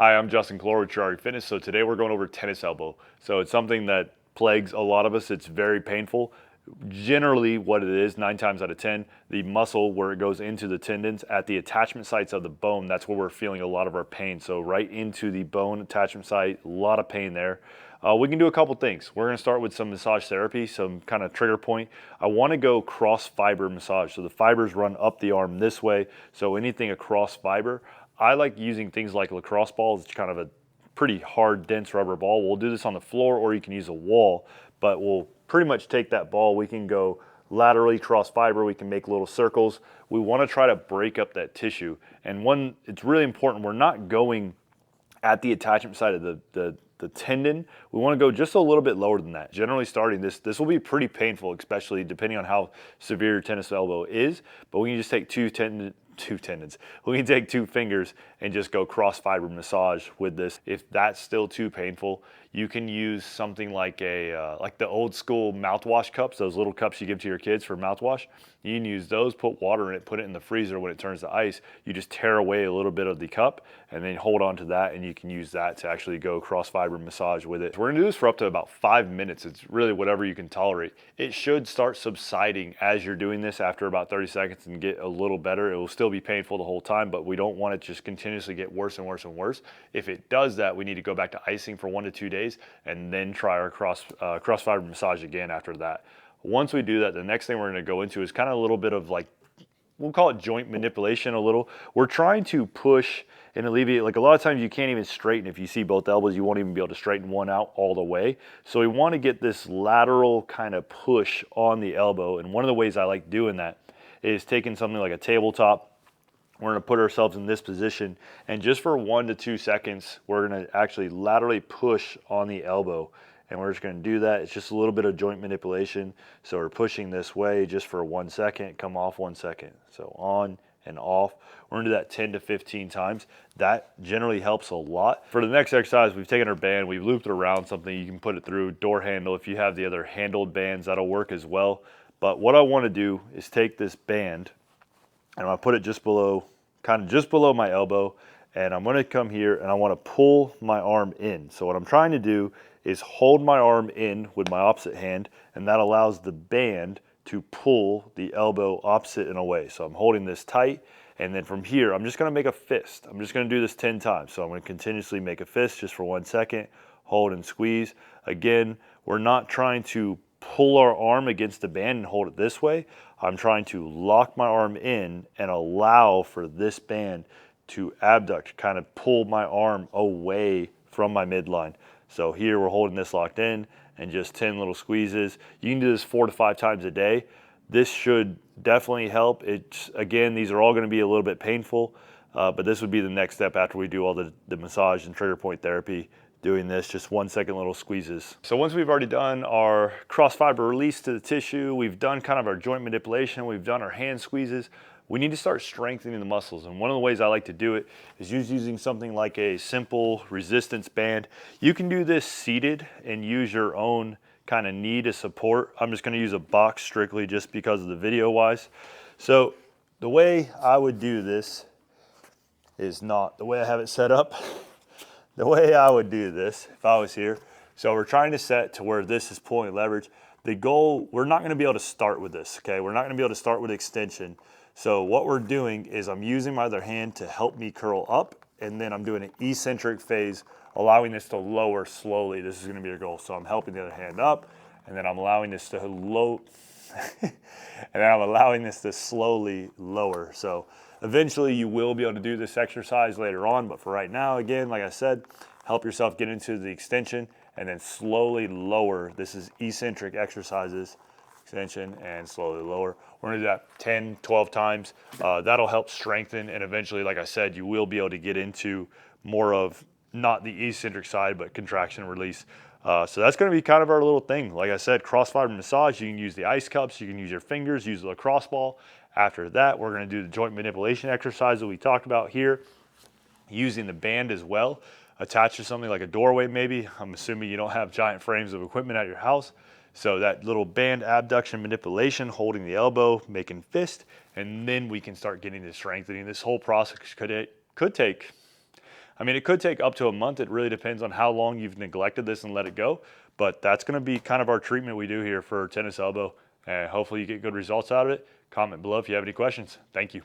Hi, I'm Justin Clore with Chirari Fitness. So today we're going over tennis elbow. So it's something that plagues a lot of us. It's very painful. Generally what it is, 9 times out of 10, the muscle where it goes into the tendons at the attachment sites of the bone, that's where we're feeling a lot of our pain. So right into the bone attachment site, a lot of pain there. We can do a couple things. We're gonna start with some massage therapy, some kind of trigger point. I wanna go cross fiber massage. So the fibers run up the arm this way. So anything across fiber, I like using things like lacrosse balls. It's kind of a pretty hard, dense rubber ball. We'll do this on the floor or you can use a wall, but we'll pretty much take that ball. We can go laterally cross fiber. We can make little circles. We want to try to break up that tissue. And one, it's really important. We're not going at the attachment side of the tendon. We want to go just a little bit lower than that. Generally starting this will be pretty painful, especially depending on how severe your tennis elbow is, but we can just take two tendons. We can take 2 fingers and just go cross fiber massage with this. If that's still too painful, you can use something like like the old school mouthwash cups, those little cups you give to your kids for mouthwash. You can use those, put water in it, put it in the freezer. When it turns to ice, you just tear away a little bit of the cup and then hold on to that, and you can use that to actually go cross fiber massage with it. We're gonna do this for up to about 5 minutes. It's really whatever you can tolerate. It should start subsiding as you're doing this after about 30 seconds and get a little better. It will still be painful the whole time, but we don't want it to just continuously get worse and worse and worse. If it does that, we need to go back to icing for 1 to 2 days and then try our cross fiber massage again after that. Once we do that, the next thing we're gonna go into is kind of a little bit of like, we'll call it joint manipulation a little. We're trying to push and alleviate, like a lot of times you can't even straighten. If you see both elbows, you won't even be able to straighten one out all the way. So we want to get this lateral kind of push on the elbow. And one of the ways I like doing that is taking something like a tabletop. We're gonna put ourselves in this position, and just for 1 to 2 seconds, we're gonna actually laterally push on the elbow. And we're just gonna do that. It's just a little bit of joint manipulation. So we're pushing this way just for 1 second, come off 1 second. So on and off. We're gonna do that 10 to 15 times. That generally helps a lot. For the next exercise, we've taken our band, we've looped it around something. You can put it through door handle. If you have the other handled bands, that'll work as well. But what I wanna do is take this band and I'm gonna put it just below, kind of just below my elbow. And I'm gonna come here and I wanna pull my arm in. So what I'm trying to do is hold my arm in with my opposite hand, and that allows the band to pull the elbow opposite and away. So I'm holding this tight, and then from here, I'm just gonna make a fist. I'm just gonna do this 10 times. So I'm gonna continuously make a fist just for 1 second, hold and squeeze. Again, we're not trying to pull our arm against the band and hold it this way. I'm trying to lock my arm in and allow for this band to abduct, kind of pull my arm away from my midline. So here we're holding this locked in and just 10 little squeezes. You can do this 4 to 5 times a day. This should definitely help. Again, these are all gonna be a little bit painful, but this would be the next step after we do all the massage and trigger point therapy. Doing this, just 1 second little squeezes. So once we've already done our cross fiber release to the tissue, we've done kind of our joint manipulation, we've done our hand squeezes, we need to start strengthening the muscles. And one of the ways I like to do it is using something like a simple resistance band. You can do this seated and use your own kind of knee to support. I'm just gonna use a box strictly just because of the video wise. So the way I would do this is not the way I have it set up. The way I would do this if I was here, so we're trying to set to where this is pulling leverage. The goal, we're not gonna be able to start with this, okay? We're not gonna be able to start with extension. So what we're doing is I'm using my other hand to help me curl up, and then I'm doing an eccentric phase, allowing this to lower slowly. This is gonna be our goal. So I'm helping the other hand up, and then I'm allowing this to and then I'm allowing this to slowly lower. So eventually you will be able to do this exercise later on, but for right now, again, like I said, help yourself get into the extension and then slowly lower. This is eccentric exercises, extension and slowly lower. We're gonna do that 10, 12 times. That'll help strengthen, and eventually, like I said, you will be able to get into more of not the eccentric side, but contraction release. So that's gonna be kind of our little thing. Like I said, cross fiber massage, you can use the ice cups, you can use your fingers, use the lacrosse ball. After that, we're gonna do the joint manipulation exercise that we talked about here, using the band as well, attached to something like a doorway maybe. I'm assuming you don't have giant frames of equipment at your house. So that little band abduction manipulation, holding the elbow, making fist, and then we can start getting to strengthening. This whole process could take I mean, it could take up to a month. It really depends on how long you've neglected this and let it go. But that's going to be kind of our treatment we do here for tennis elbow. And hopefully you get good results out of it. Comment below if you have any questions. Thank you.